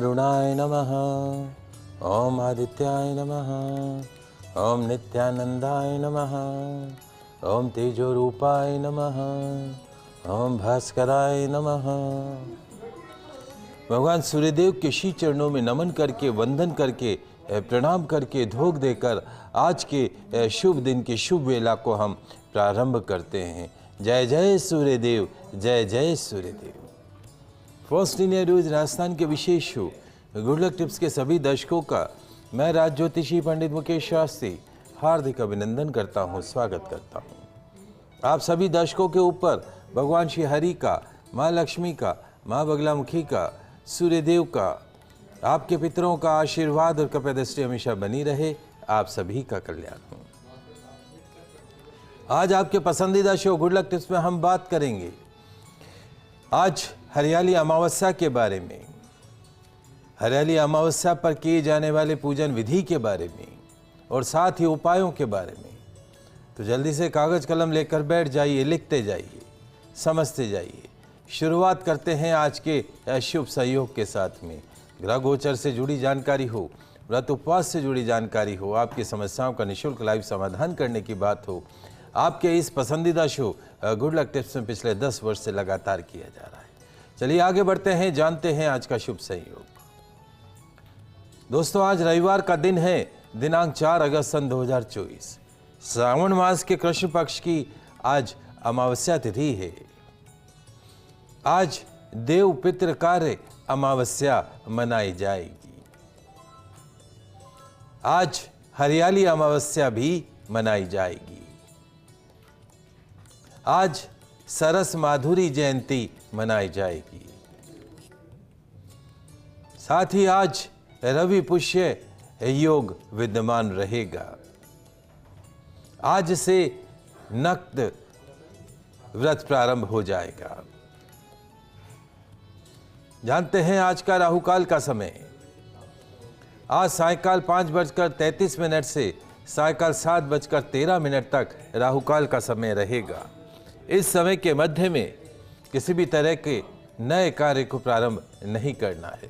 अरुणाय नमः, ओम आदित्याय नमः, ओम नित्यानंदाय नमः, ओम तेजोरूपाय नमः, ओम भास्कराय नमः। भगवान सूर्यदेव के श्री चरणों में नमन करके, वंदन करके, प्रणाम करके, धोख देकर आज के शुभ दिन की शुभ वेला को हम प्रारंभ करते हैं। जय जय सूर्यदेव, जय जय Suryadev. First India news Rajasthan के विशेष शो गुड लक टिप्स के सभी दर्शकों का मैं राज ज्योतिषी पंडित मुकेश शास्त्री हार्दिक अभिनंदन करता हूं, स्वागत करता हूं। आप सभी दर्शकों के ऊपर भगवान श्री हरि का, माँ लक्ष्मी का, माँ बगलामुखी का, सूर्यदेव का, आपके पितरों का आशीर्वाद और कृपा दृष्टि हमेशा बनी रहे। आप सभी का कल्याण हो। आज आपके पसंदीदा शो गुड लक टिप्स में हम बात करेंगे आज हरियाली अमावस्या के बारे में, हरियाली अमावस्या पर किए जाने वाले पूजन विधि के बारे में और साथ ही उपायों के बारे में। तो जल्दी से कागज कलम लेकर बैठ जाइए, लिखते जाइए, समझते जाइए। शुरुआत करते हैं आज के शुभ सहयोग के साथ में। ग्रह गोचर से जुड़ी जानकारी हो, व्रत उपवास से जुड़ी जानकारी हो, आपकी समस्याओं का निःशुल्क लाइव समाधान करने की बात हो, आपके इस पसंदीदा शो गुड लक टिप्स में पिछले 10 वर्ष से लगातार किया जा रहा है। चलिए आगे बढ़ते हैं, जानते हैं आज का शुभ संयोग। दोस्तों, आज रविवार का दिन है, दिनांक 4 अगस्त सन 2024। श्रावण मास के कृष्ण पक्ष की आज अमावस्या तिथि है। आज देव पितृ कार्य अमावस्या मनाई जाएगी। आज हरियाली अमावस्या भी मनाई जाएगी। आज सरस माधुरी जयंती मनाई जाएगी। साथ ही आज रवि पुष्य योग विद्यमान रहेगा। आज से नक्त व्रत प्रारंभ हो जाएगा। जानते हैं आज का राहुकाल का समय। आज सायकाल 5:33 से सायकाल 7:13 तक राहुकाल का समय रहेगा। इस समय के मध्य में किसी भी तरह के नए कार्य को प्रारंभ नहीं करना है।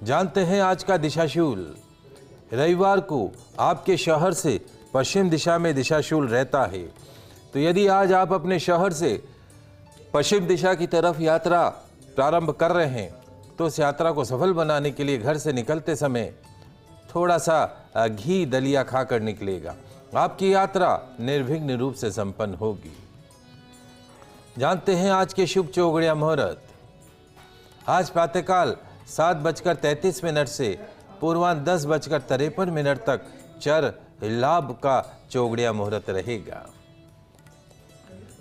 जानते हैं आज का दिशाशूल। रविवार को आपके शहर से पश्चिम दिशा में दिशाशूल रहता है। तो यदि आज आप अपने शहर से पश्चिम दिशा की तरफ यात्रा प्रारंभ कर रहे हैं तो उस यात्रा को सफल बनाने के लिए घर से निकलते समय थोड़ा सा घी दलिया खाकर निकलेगा। आपकी यात्रा निर्विघ्न रूप से संपन्न होगी। जानते हैं आज के शुभ चौगड़िया मुहूर्त। आज प्रातःकाल 7:33 से पूर्वाह्न 10:53 तक चर लाभ का चौगड़िया मुहूर्त रहेगा।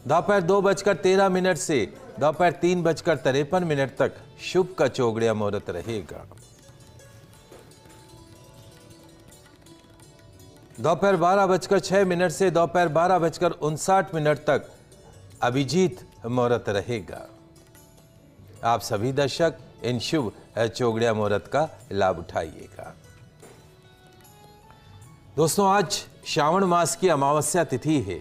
दोपहर 2:13 से दोपहर 3:53 तक शुभ का चौगड़िया मुहूर्त रहेगा। दोपहर 12:06 से दोपहर 12:59 तक अभिजीत मुहूर्त रहेगा। आप सभी दर्शक इन शुभ चौगड़िया मुहूर्त का लाभ उठाइएगा। दोस्तों, आज श्रावण मास की अमावस्या तिथि है।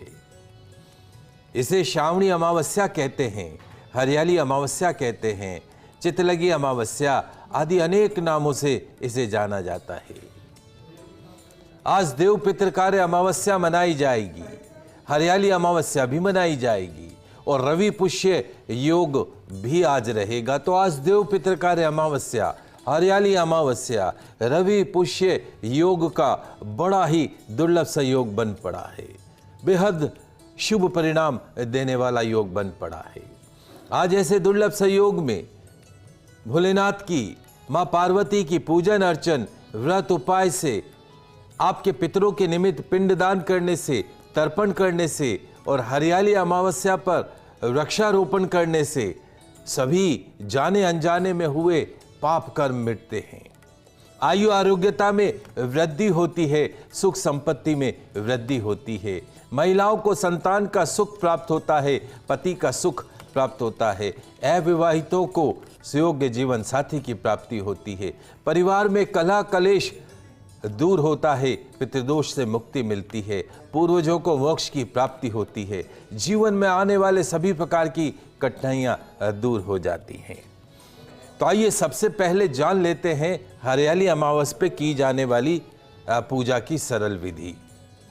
इसे श्रावणी अमावस्या कहते हैं, हरियाली अमावस्या कहते हैं, चितलगी अमावस्या आदि अनेक नामों से इसे जाना जाता है। आज देव पितृ कार्य अमावस्या मनाई जाएगी, हरियाली अमावस्या भी मनाई जाएगी और रवि पुष्य योग भी आज रहेगा। तो आज देव पितृ कार्य अमावस्या, हरियाली अमावस्या, रवि पुष्य योग का बड़ा ही दुर्लभ संयोग बन पड़ा है। बेहद शुभ परिणाम देने वाला योग बन पड़ा है। आज ऐसे दुर्लभ संयोग में भोलेनाथ की, मां पार्वती की पूजन अर्चन, व्रत उपाय से, आपके पितरों के निमित्त पिंडदान करने से, तर्पण करने से और हरियाली अमावस्या पर वृक्षारोपण करने से सभी जाने अनजाने में हुए पाप कर्म मिटते हैं। आयु आरोग्यता में वृद्धि होती है, सुख संपत्ति में वृद्धि होती है। महिलाओं को संतान का सुख प्राप्त होता है, पति का सुख प्राप्त होता है। अविवाहितों को सुयोग्य जीवन साथी की प्राप्ति होती है। परिवार में कलह कलेश दूर होता है, पितृदोष से मुक्ति मिलती है, पूर्वजों को मोक्ष की प्राप्ति होती है। जीवन में आने वाले सभी प्रकार की कठिनाइयां दूर हो जाती हैं। तो तो आइए सबसे पहले जान लेते हैं हरियाली अमावस पे की जाने वाली पूजा की सरल विधि।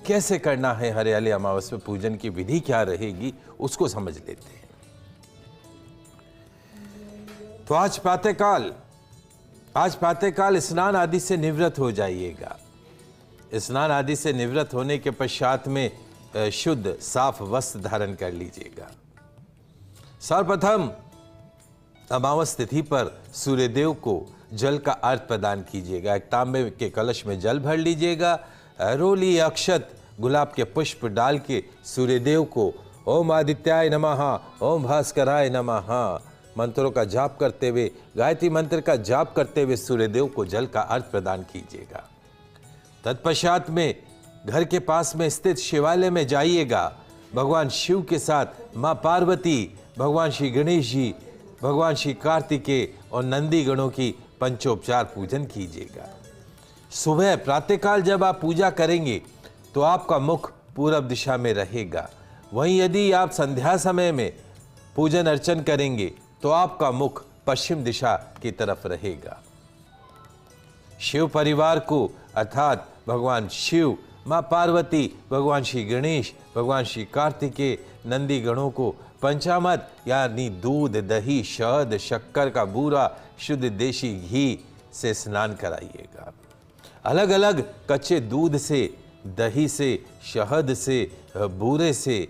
कैसे करना है हरियाली अमावस पे पूजन की विधि क्या रहेगी उसको समझ लेते हैं। तो आज प्रातःकाल स्नान आदि से निवृत्त हो जाइएगा। स्नान आदि से निवृत्त होने के पश्चात में शुद्ध साफ वस्त्र धारण कर लीजिएगा। सर्वप्रथम अमावस तिथि पर सूर्यदेव को जल का अर्घ्य प्रदान कीजिएगा। एक तांबे के कलश में जल भर लीजिएगा। रोली अक्षत गुलाब के पुष्प डाल के सूर्यदेव को ओम आदित्याय नमः, ओम भास्कराय नमः मंत्रों का जाप करते हुए, गायत्री मंत्र का जाप करते हुए सूर्यदेव को जल का अर्घ्य प्रदान कीजिएगा। तत्पश्चात में घर के पास में स्थित शिवालय में जाइएगा। भगवान शिव के साथ माँ पार्वती, भगवान श्री गणेश जी, भगवान श्री कार्तिकेय और नंदी गणों की पंचोपचार पूजन कीजिएगा। सुबह प्रातःकाल जब आप पूजा करेंगे तो आपका मुख पूर्व दिशा में रहेगा। वहीं यदि आप संध्या समय में पूजन अर्चन करेंगे तो आपका मुख पश्चिम दिशा की तरफ रहेगा। शिव परिवार को अर्थात भगवान शिव, माँ पार्वती, भगवान श्री गणेश, भगवान श्री कार्तिकेय, नंदी गणों को पंचामृत यानी दूध, दही, शहद, शक्कर का बूरा, शुद्ध देशी घी से स्नान कराइएगा। अलग अलग कच्चे दूध से, दही से, शहद से, बूरे से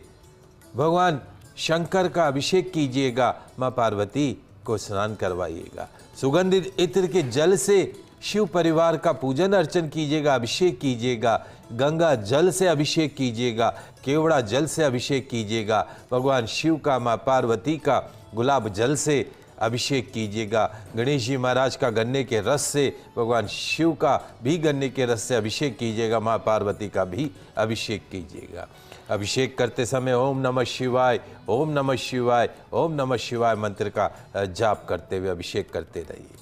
भगवान शंकर का अभिषेक कीजिएगा। माँ पार्वती को स्नान करवाइएगा। सुगंधित इत्र के जल से शिव परिवार का पूजन अर्चन कीजिएगा, अभिषेक कीजिएगा। गंगा जल से अभिषेक कीजिएगा, केवड़ा जल से अभिषेक कीजिएगा। भगवान शिव का, माँ पार्वती का गुलाब जल से अभिषेक कीजिएगा। गणेश जी महाराज का गन्ने के रस से, भगवान शिव का भी गन्ने के रस से अभिषेक कीजिएगा। माँ पार्वती का भी अभिषेक कीजिएगा। अभिषेक करते समय ओम नमः शिवाय, ओम नमः शिवाय, ओम नमः शिवाय मंत्र का जाप करते हुए अभिषेक करते रहिएगा।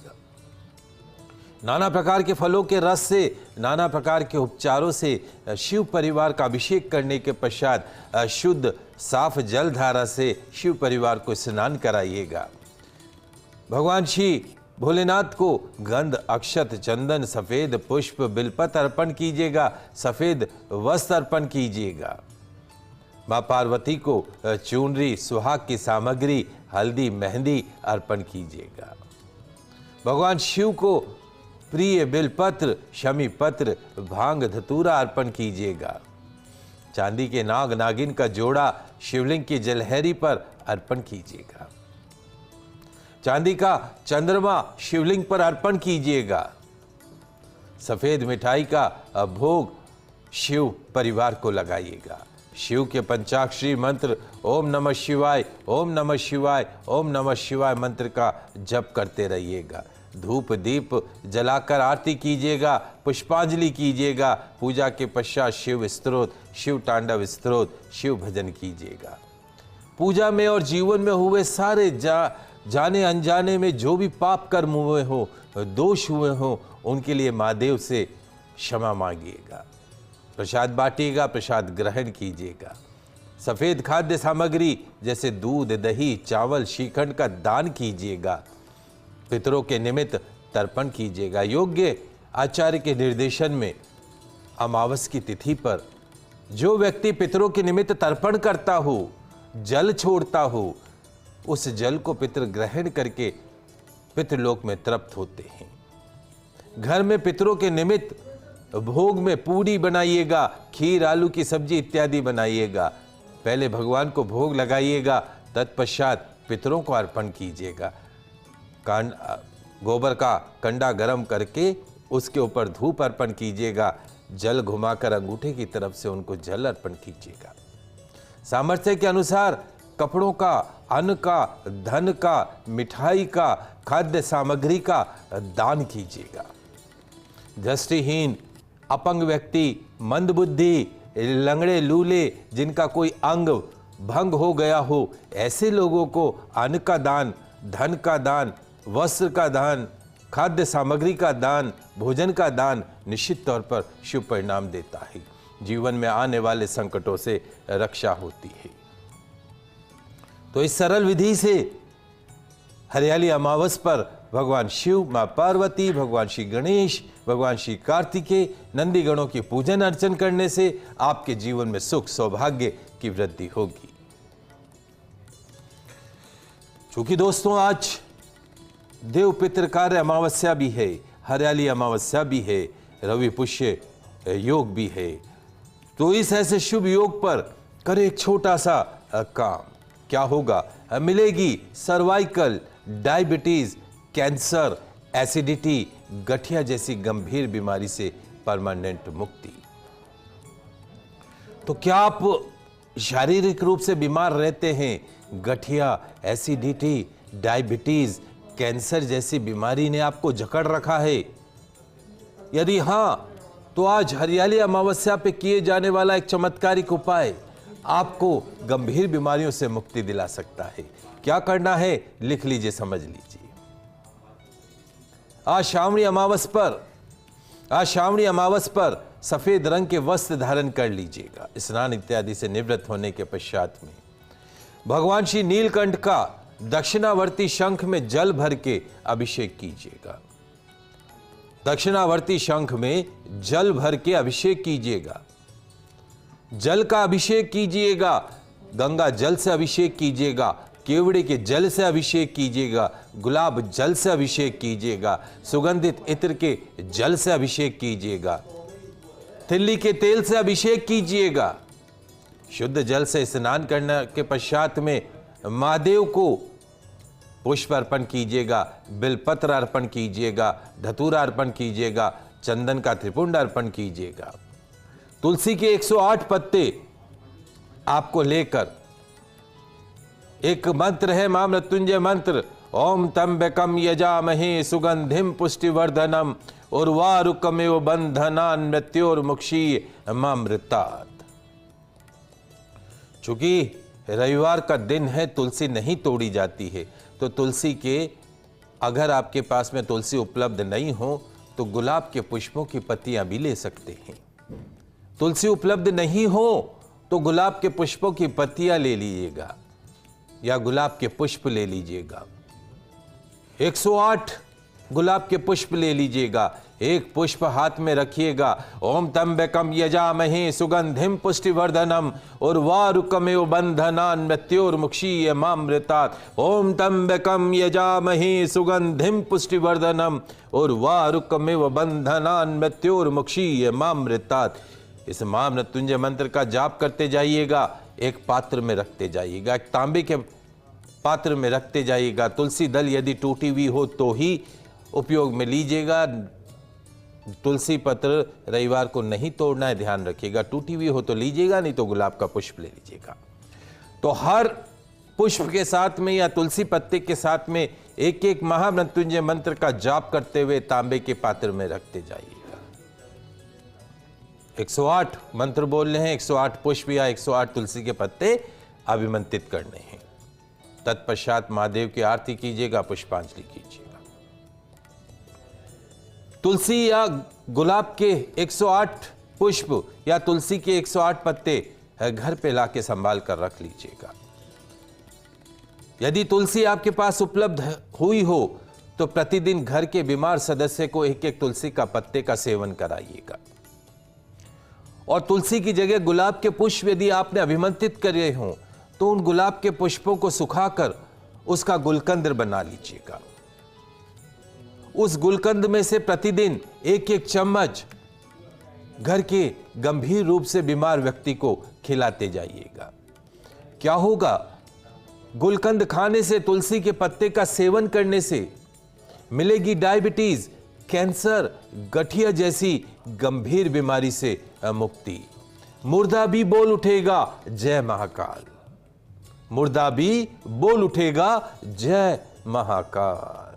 नाना प्रकार के फलों के रस से, नाना प्रकार के उपचारों से शिव परिवार का अभिषेक करने के पश्चात शुद्ध साफ जल धारा से शिव परिवार को स्नान कराइएगा। भगवान श्री भोलेनाथ को गंध, अक्षत, चंदन, सफेद पुष्प, बिलपत्र अर्पण कीजिएगा। सफेद वस्त्र अर्पण कीजिएगा। माँ पार्वती को चुनरी, सुहाग की सामग्री, हल्दी, मेहंदी अर्पण कीजिएगा। भगवान शिव को प्रिय बेलपत्र, शमी पत्र, भांग, धतूरा अर्पण कीजिएगा। चांदी के नाग नागिन का जोड़ा शिवलिंग की जलहरी पर अर्पण कीजिएगा। चांदी का चंद्रमा शिवलिंग पर अर्पण कीजिएगा। सफेद मिठाई का भोग शिव परिवार को लगाइएगा। शिव के पंचाक्षरी मंत्र ओम नमः शिवाय, ओम नमः शिवाय, ओम नमः शिवाय मंत्र का जप करते रहिएगा। धूप दीप जलाकर आरती कीजिएगा, पुष्पांजलि कीजिएगा। पूजा के पश्चात शिव स्तोत्र, शिव तांडव स्तोत्र, शिव भजन कीजिएगा। पूजा में और जीवन में हुए सारे जाने अनजाने में जो भी पाप कर्म हुए हो, दोष हुए हो, उनके लिए महादेव से क्षमा मांगिएगा। प्रसाद बांटिएगा, प्रसाद ग्रहण कीजिएगा। सफेद खाद्य सामग्री जैसे दूध, दही, चावल, श्रीखंड का दान कीजिएगा। पितरों के निमित्त तर्पण कीजिएगा। योग्य आचार्य के निर्देशन में अमावस की तिथि पर जो व्यक्ति पितरों के निमित्त तर्पण करता हो, जल छोड़ता हो, उस जल को पितर ग्रहण करके पितृलोक में तृप्त होते हैं। घर में पितरों के निमित्त भोग में पूड़ी बनाइएगा, खीर, आलू की सब्जी इत्यादि बनाइएगा। पहले भगवान को भोग लगाइएगा, तत्पश्चात पितरों को अर्पण कीजिएगा। गोबर का कंडा गर्म करके उसके ऊपर धूप अर्पण कीजिएगा। जल घुमाकर अंगूठे की तरफ से उनको जल अर्पण कीजिएगा। सामर्थ्य के अनुसार कपड़ों का, अन्न का, धन का, मिठाई का, खाद्य सामग्री का दान कीजिएगा। दृष्टिहीन, अपंग व्यक्ति, मंदबुद्धि, लंगड़े लूले, जिनका कोई अंग भंग हो गया हो, ऐसे लोगों को अन्न का दान, धन का दान, वस्त्र का दान, खाद्य सामग्री का दान, भोजन का दान निश्चित तौर पर शुभ परिणाम देता है। जीवन में आने वाले संकटों से रक्षा होती है। तो इस सरल विधि से हरियाली अमावस पर भगवान शिव, मां पार्वती, भगवान श्री गणेश, भगवान श्री कार्तिकेय, नंदी गणों की पूजन अर्चन करने से आपके जीवन में सुख सौभाग्य की वृद्धि होगी। चूंकि दोस्तों आज देव पितृकार्य अमावस्या भी है, हरियाली अमावस्या भी है, रवि पुष्य योग भी है, तो इस ऐसे शुभ योग पर करें एक छोटा सा काम। क्या होगा? मिलेगी सर्वाइकल, डायबिटीज, कैंसर, एसिडिटी, गठिया जैसी गंभीर बीमारी से परमानेंट मुक्ति। तो क्या आप शारीरिक रूप से बीमार रहते हैं? गठिया, एसिडिटी, डायबिटीज, कैंसर जैसी बीमारी ने आपको जकड़ रखा है? यदि हां, तो आज हरियाली अमावस्या पे किए जाने वाला एक चमत्कारिक उपाय आपको गंभीर बीमारियों से मुक्ति दिला सकता है। क्या करना है? लिख लीजिए, समझ लीजिए। आज श्रावणी अमावस पर सफेद रंग के वस्त्र धारण कर लीजिएगा। स्नान इत्यादि से निवृत्त होने के पश्चात में भगवान श्री नीलकंठ का दक्षिणावर्ती शंख में जल भर के अभिषेक कीजिएगा। दक्षिणावर्ती शंख में जल भर के अभिषेक कीजिएगा। जल का अभिषेक कीजिएगा, गंगा जल से अभिषेक कीजिएगा, केवड़े के जल से अभिषेक कीजिएगा, गुलाब जल से अभिषेक कीजिएगा, सुगंधित इत्र के जल से अभिषेक कीजिएगा, तिल्ली के तेल से अभिषेक कीजिएगा। शुद्ध जल से स्नान करने के पश्चात में महादेव को पुष्प अर्पण कीजिएगा, बिलपत्र अर्पण कीजिएगा, धतूरा अर्पण कीजिएगा, चंदन का त्रिपुंड अर्पण कीजिएगा। तुलसी के 108 पत्ते आपको लेकर एक मंत्र है, मां मृत्युंजय मंत्र, ओम त्र्यंबकम यजामहे सुगंधिम पुष्टिवर्धनम उर्वारुकमेव बंधनान् मृत्योर्मुक्षीयमामृतात्। चूंकि रविवार का दिन है, तुलसी नहीं तोड़ी जाती है, तो तुलसी के, अगर आपके पास में तुलसी उपलब्ध नहीं हो तो गुलाब के पुष्पों की पत्तियां भी ले सकते हैं। तुलसी उपलब्ध नहीं हो तो गुलाब के पुष्पों की पत्तियां ले लीजिएगा या गुलाब के पुष्प ले लीजिएगा। 108 गुलाब के पुष्प ले लीजिएगा, एक पुष्प हाथ में रखिएगा। ओम त्र्यंबकम यजामहे सुगंधिम पुष्टिवर्धनम उर्वारुकमेव बंधनान् मृत्योर्मुक्षीयमामृतात्। ओम त्र्यंबकम यजामहे सुगंधिम पुष्टिवर्धनम उर्वारुकमेव बंधनान् मृत्योर्मुक्षीयमामृतात्। इस मां मृत्युंजय मंत्र का जाप करते जाइएगा, एक पात्र में रखते जाइएगा, एक तांबे के पात्र में रखते जाइएगा। तुलसी दल यदि टूटी हुई हो तो ही उपयोग में लीजिएगा। तुलसी पत्र रविवार को नहीं तोड़ना है, ध्यान रखिएगा। टूटी हुई हो तो लीजिएगा, नहीं तो गुलाब का पुष्प ले लीजिएगा। तो हर पुष्प के साथ में या तुलसी पत्ते के साथ में एक एक महामृत्युंजय मंत्र का जाप करते हुए तांबे के पात्र में रखते जाइएगा। 108 मंत्र बोलने हैं, 108 पुष्प या 108 तुलसी के पत्ते अभिमंत्रित करने हैं। तत्पश्चात महादेव की आरती कीजिएगा, पुष्पांजलि कीजिएगा। तुलसी या गुलाब के 108 पुष्प या तुलसी के 108 पत्ते घर पे लाके संभाल कर रख लीजिएगा। यदि तुलसी आपके पास उपलब्ध हुई हो तो प्रतिदिन घर के बीमार सदस्य को एक एक तुलसी का पत्ते का सेवन कराइएगा। और तुलसी की जगह गुलाब के पुष्प यदि आपने अभिमंत्रित करे हों तो उन गुलाब के पुष्पों को सुखाकर उसका गुलकंद बना लीजिएगा। उस गुलकंद में से प्रतिदिन एक एक चम्मच घर के गंभीर रूप से बीमार व्यक्ति को खिलाते जाइएगा। क्या होगा? गुलकंद खाने से, तुलसी के पत्ते का सेवन करने से मिलेगी डायबिटीज, कैंसर, गठिया जैसी गंभीर बीमारी से मुक्ति। मुर्दा भी बोल उठेगा, जय महाकाल। मुर्दा भी बोल उठेगा, जय महाकाल।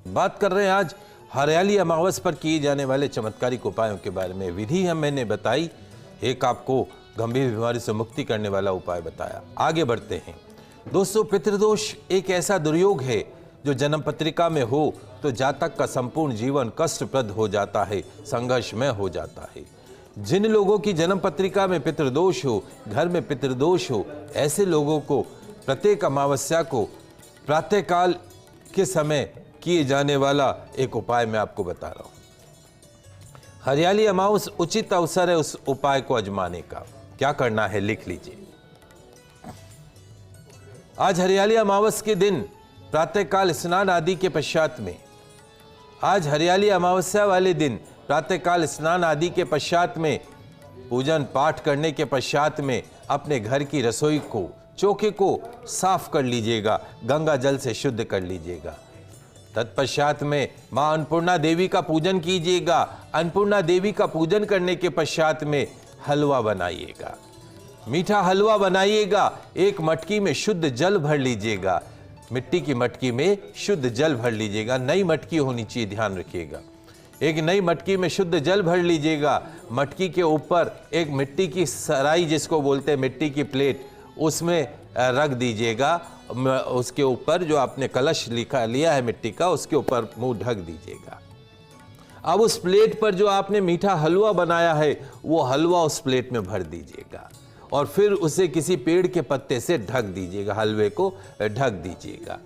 बात कर रहे हैं आज हरियाली अमावस पर किए जाने वाले चमत्कारिक उपायों के बारे में। विधि मैंने बताई, एक आपको गंभीर बीमारी से मुक्ति करने वाला उपाय बताया। आगे बढ़ते हैं दोस्तों। पितृदोष एक ऐसा दुर्योग है जो जन्म पत्रिका में हो तो जातक का संपूर्ण जीवन कष्टप्रद हो जाता है, संघर्षमय हो जाता है। जिन लोगों की जन्म पत्रिका में पितृदोष हो, घर में पितृदोष हो, ऐसे लोगों को प्रत्येक अमावस्या को प्रातःकाल के समय किए जाने वाला एक उपाय मैं आपको बता रहा हूं। हरियाली अमावस उचित अवसर है उस उपाय को आजमाने का। क्या करना है लिख लीजिए। आज हरियाली अमावस के दिन प्रातःकाल स्नान आदि के पश्चात में, आज हरियाली अमावस्या वाले दिन प्रातःकाल स्नान आदि के पश्चात में, पूजन पाठ करने के पश्चात में अपने घर की रसोई को, चौके को साफ कर लीजिएगा, गंगा जल से शुद्ध कर लीजिएगा। तत्पश्चात में मां अन्नपूर्णा देवी का पूजन कीजिएगा। अन्नपूर्णा देवी का पूजन करने के पश्चात में हलवा बनाइएगा, मीठा हलवा बनाइएगा। एक मटकी में शुद्ध जल भर लीजिएगा, मिट्टी की मटकी में शुद्ध जल भर लीजिएगा। नई मटकी होनी चाहिए, ध्यान रखिएगा। एक नई मटकी में शुद्ध जल भर लीजिएगा। मटकी के ऊपर एक मिट्टी की सराई, जिसको बोलते हैं मिट्टी की प्लेट, उसमें रख दीजिएगा। उसके ऊपर जो आपने कलश लिया है मिट्टी का, उसके ऊपर मुंह ढक दीजिएगा। अब उस प्लेट पर जो आपने मीठा हलवा बनाया है, वो हलवा उस प्लेट में भर दीजिएगा और फिर उसे किसी पेड़ के पत्ते से ढक दीजिएगा, हलवे को ढक दीजिएगा।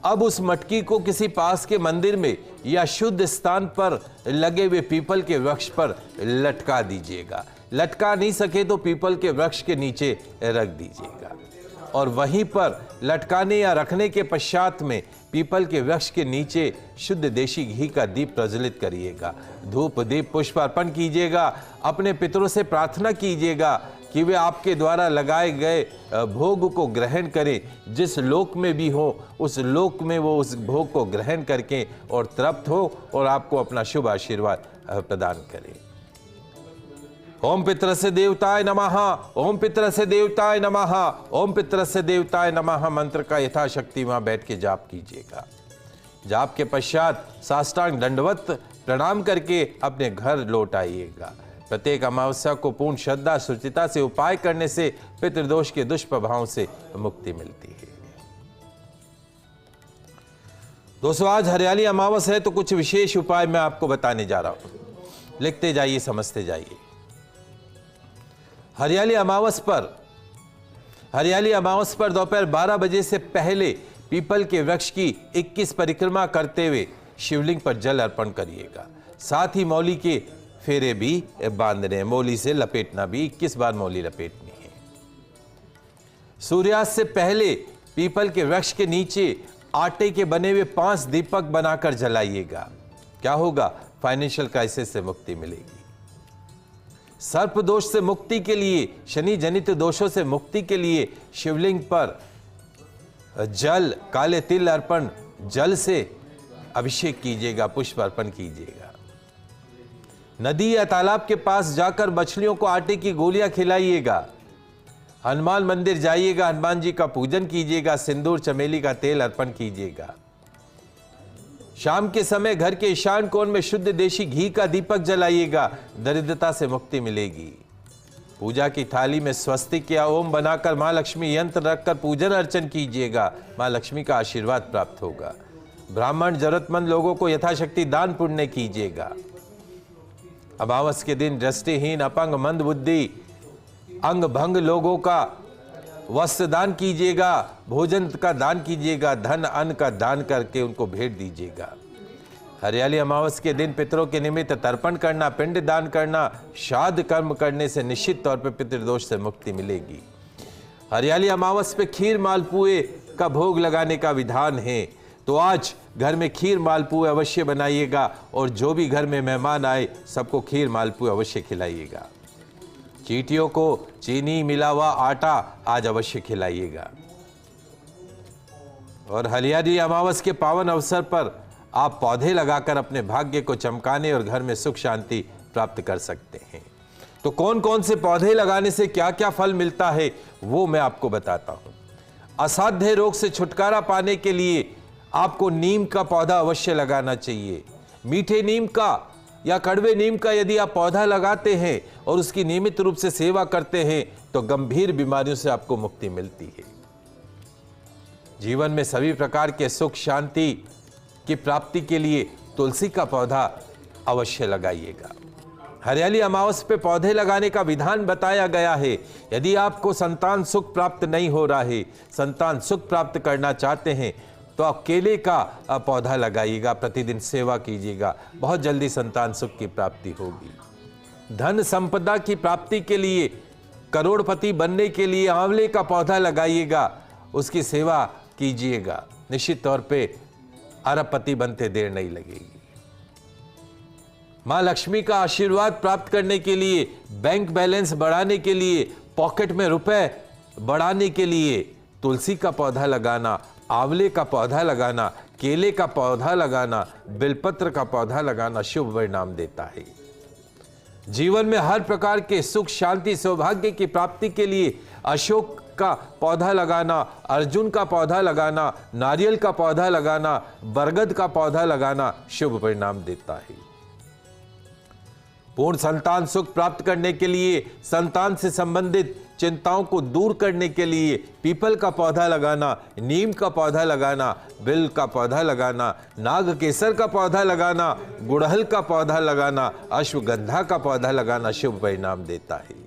अब उस मटकी को किसी पास के मंदिर में या शुद्ध स्थान पर लगे हुए पीपल के वृक्ष पर लटका दीजिएगा। लटका नहीं सके तो पीपल के वृक्ष के नीचे रख दीजिएगा और वहीं पर लटकाने या रखने के पश्चात में पीपल के वृक्ष के नीचे शुद्ध देशी घी का दीप प्रज्वलित करिएगा। धूप दीप पुष्प अर्पण कीजिएगा। अपने पितरों से प्रार्थना कीजिएगा कि वे आपके द्वारा लगाए गए भोग को ग्रहण करें। जिस लोक में भी हो उस लोक में वो उस भोग को ग्रहण करके और तृप्त हो और आपको अपना शुभ आशीर्वाद प्रदान करें। ओम पितरस्य देवताय नमः, ओम पितरस्य देवताय नमः, ओम पितरस्य देवताय नमः मंत्र का यथाशक्ति वहां बैठ के जाप कीजिएगा। जाप के पश्चात साष्टांग दंडवत प्रणाम करके अपने घर लौट आइएगा। प्रत्येक अमावस्या को पूर्ण श्रद्धा सुचिता से उपाय करने से पितृदोष के दुष्प्रभावों से मुक्ति मिलती है। दोस्तों, आज हरियाली अमावस है तो कुछ विशेष उपाय मैं आपको बताने जा रहा हूं। लिखते जाइए, समझते जाइए। हरियाली अमावस पर दोपहर 12 बजे से पहले पीपल के वृक्ष की 21 परिक्रमा करते हुए शिवलिंग पर जल अर्पण करिएगा। साथ ही मौली के फेरे भी बांधने हैं, मौली से लपेटना भी 21 बार मौली लपेटनी है। सूर्यास्त से पहले पीपल के वृक्ष के नीचे आटे के बने हुए 5 दीपक बनाकर जलाइएगा। क्या होगा? फाइनेंशियल क्राइसिस से मुक्ति मिलेगी। सर्प दोष से मुक्ति के लिए, शनि जनित दोषों से मुक्ति के लिए शिवलिंग पर जल, काले तिल अर्पण जल से अभिषेक कीजिएगा, पुष्प अर्पण कीजिएगा। नदी या तालाब के पास जाकर मछलियों को आटे की गोलियां खिलाइएगा। हनुमान मंदिर जाइएगा, हनुमान जी का पूजन कीजिएगा, सिंदूर चमेली का तेल अर्पण कीजिएगा। शाम के समय घर के ईशान कोण में शुद्ध देशी घी का दीपक जलाइएगा, दरिद्रता से मुक्ति मिलेगी। पूजा की थाली में स्वस्तिक या ओम बनाकर मां लक्ष्मी यंत्र रखकर पूजन अर्चन कीजिएगा, मां लक्ष्मी का आशीर्वाद प्राप्त होगा। ब्राह्मण जरूरतमंद लोगों को यथाशक्ति दान पुण्य कीजिएगा। अमावस के दिन दृष्टिहीन, अपंग, मंद बुद्धि, अंग भंग लोगों का वस्त्र दान कीजिएगा, भोजन का दान कीजिएगा, धन अन्न का दान करके उनको भेंट दीजिएगा। हरियाली अमावस के दिन पितरों के निमित्त तर्पण करना, पिंड दान करना, श्राद्ध कर्म करने से निश्चित तौर पर पितृदोष से मुक्ति मिलेगी। हरियाली अमावस पे खीर मालपुए का भोग लगाने का विधान है, तो आज घर में खीर मालपुए अवश्य बनाइएगा और जो भी घर में मेहमान आए सबको खीर मालपुए अवश्य खिलाइएगा। चींटियों को चीनी मिला हुआ आटा आज अवश्य खिलाइएगा। और हरियाली अमावस के पावन अवसर पर आप पौधे लगाकर अपने भाग्य को चमकाने और घर में सुख शांति प्राप्त कर सकते हैं। तो कौन कौन से पौधे लगाने से क्या क्या फल मिलता है वो मैं आपको बताता हूं। असाध्य रोग से छुटकारा पाने के लिए आपको नीम का पौधा अवश्य लगाना चाहिए। मीठे नीम का या कड़वे नीम का यदि आप पौधा लगाते हैं और उसकी नियमित रूप से सेवा करते हैं तो गंभीर बीमारियों से आपको मुक्ति मिलती है। जीवन में सभी प्रकार के सुख शांति की प्राप्ति के लिए तुलसी का पौधा अवश्य लगाइएगा। हरियाली अमावस पे पौधे लगाने का विधान बताया गया है। यदि आपको संतान सुख प्राप्त नहीं हो रहा है, संतान सुख प्राप्त करना चाहते हैं, तो आप केले का पौधा लगाइएगा, प्रतिदिन सेवा कीजिएगा, बहुत जल्दी संतान सुख की प्राप्ति होगी। धन संपदा की प्राप्ति के लिए, करोड़पति बनने के लिए आंवले का पौधा लगाइएगा, उसकी सेवा कीजिएगा, निश्चित तौर पे अरबपति बनते देर नहीं लगेगी। मां लक्ष्मी का आशीर्वाद प्राप्त करने के लिए, बैंक बैलेंस बढ़ाने के लिए, पॉकेट में रुपए बढ़ाने के लिए तुलसी का पौधा लगाना, आंवले का पौधा लगाना, केले का पौधा लगाना, बेलपत्र का पौधा लगाना शुभ परिणाम देता है। जीवन में हर प्रकार के सुख, शांति, सौभाग्य की प्राप्ति के लिए अशोक का पौधा लगाना, अर्जुन का पौधा लगाना, नारियल का पौधा लगाना, बरगद का पौधा लगाना शुभ परिणाम देता है। पूर्ण संतान सुख प्राप्त करने के लिए, संतान से संबंधित चिंताओं को दूर करने के लिए पीपल का पौधा लगाना, नीम का पौधा लगाना, बिल का पौधा लगाना, नाग केसर का पौधा लगाना, गुड़हल का पौधा लगाना, अश्वगंधा का पौधा लगाना शुभ परिणाम देता है।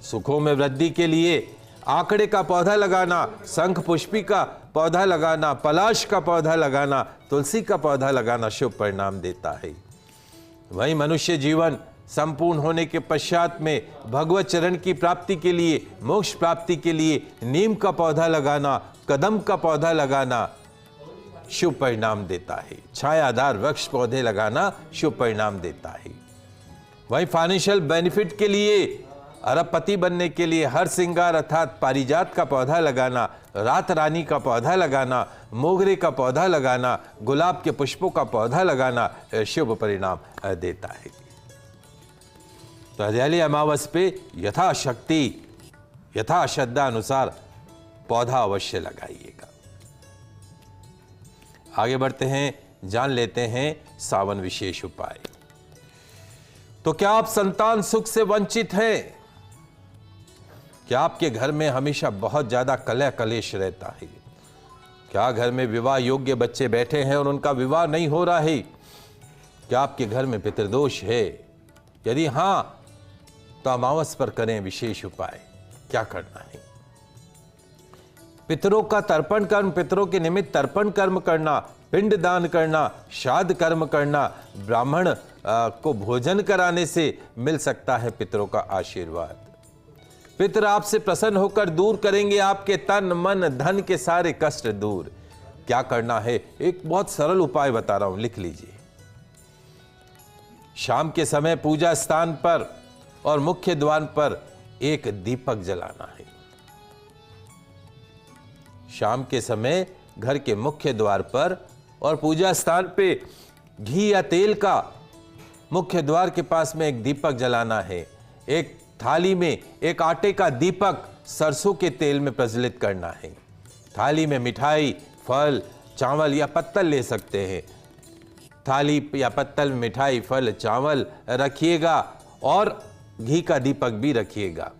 सुखों में वृद्धि के लिए आंकड़े का पौधा लगाना, शंख पुष्पी का पौधा लगाना, पलाश का पौधा लगाना, तुलसी का पौधा लगाना शुभ परिणाम देता है। वही मनुष्य जीवन संपूर्ण होने के पश्चात में भगवत चरण की प्राप्ति के लिए, मोक्ष प्राप्ति के लिए नीम का पौधा लगाना, कदम का पौधा लगाना शुभ परिणाम देता है। छायादार वृक्ष पौधे लगाना शुभ परिणाम देता है। वही फाइनेंशियल बेनिफिट के लिए, अरबपति बनने के लिए हर श्रृंगार अर्थात पारिजात का पौधा लगाना, रात रानी का पौधा लगाना, मोगरे का पौधा लगाना, गुलाब के पुष्पों का पौधा लगाना शुभ परिणाम देता है। तो हरियाली अमावस पे यथाशक्ति, यथाश्रद्धा अनुसार पौधा अवश्य लगाइएगा। आगे बढ़ते हैं, जान लेते हैं सावन विशेष उपाय। तो क्या आप संतान सुख से वंचित हैं? क्या आपके घर में हमेशा बहुत ज्यादा कलह कलेश रहता है? क्या घर में विवाह योग्य बच्चे बैठे हैं और उनका विवाह नहीं हो रहा है? क्या आपके घर में पितृदोष है? यदि हां, तो अमावस पर करें विशेष उपाय। क्या करना है? पितरों का तर्पण कर्म, पितरों के निमित्त तर्पण कर्म करना, पिंड दान करना, श्राद्ध कर्म करना, ब्राह्मण को भोजन कराने से मिल सकता है पितरों का आशीर्वाद। पितर आपसे प्रसन्न होकर दूर करेंगे आपके तन मन धन के सारे कष्ट दूर। क्या करना है? एक बहुत सरल उपाय बता रहा हूं, लिख लीजिए। शाम के समय पूजा स्थान पर और मुख्य द्वार पर एक दीपक जलाना है। शाम के समय घर के मुख्य द्वार पर और पूजा स्थान पे घी या तेल का मुख्य द्वार के पास में एक दीपक जलाना है। एक थाली में एक आटे का दीपक सरसों के तेल में प्रज्वलित करना है। थाली में मिठाई, फल, चावल या पत्तल ले सकते हैं। थाली या पत्तल में मिठाई, फल, चावल रखिएगा और घी का दीपक भी रखिएगा।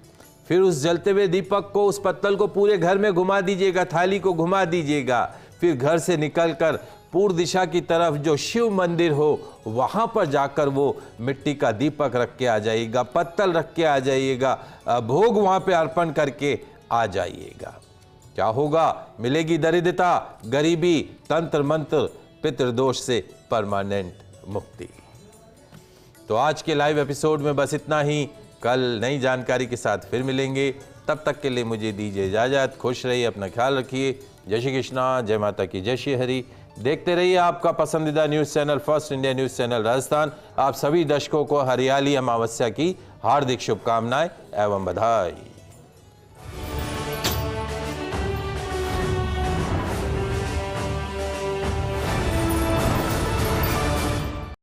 फिर उस जलते हुए दीपक को, उस पत्तल को पूरे घर में घुमा दीजिएगा, थाली को घुमा दीजिएगा। फिर घर से निकलकर पूर्व दिशा की तरफ जो शिव मंदिर हो वहां पर जाकर वो मिट्टी का दीपक रख के आ जाइएगा, पत्तल रख के आ जाइएगा, भोग वहां पे अर्पण करके आ जाइएगा। क्या होगा? मिलेगी दरिद्रता, गरीबी, तंत्र मंत्र, पितृदोष से परमानेंट मुक्ति। तो आज के लाइव एपिसोड में बस इतना ही। कल नई जानकारी के साथ फिर मिलेंगे। तब तक के लिए मुझे दीजिए इजाजत। खुश रहिए, अपना ख्याल रखिए। जय श्री कृष्णा, जय माता की, जय श्री हरि। देखते रहिए आपका पसंदीदा news channel first India news channel Rajasthan. आप सभी दर्शकों को हरियाली अमावस्या की हार्दिक शुभकामनाएं एवं बधाई।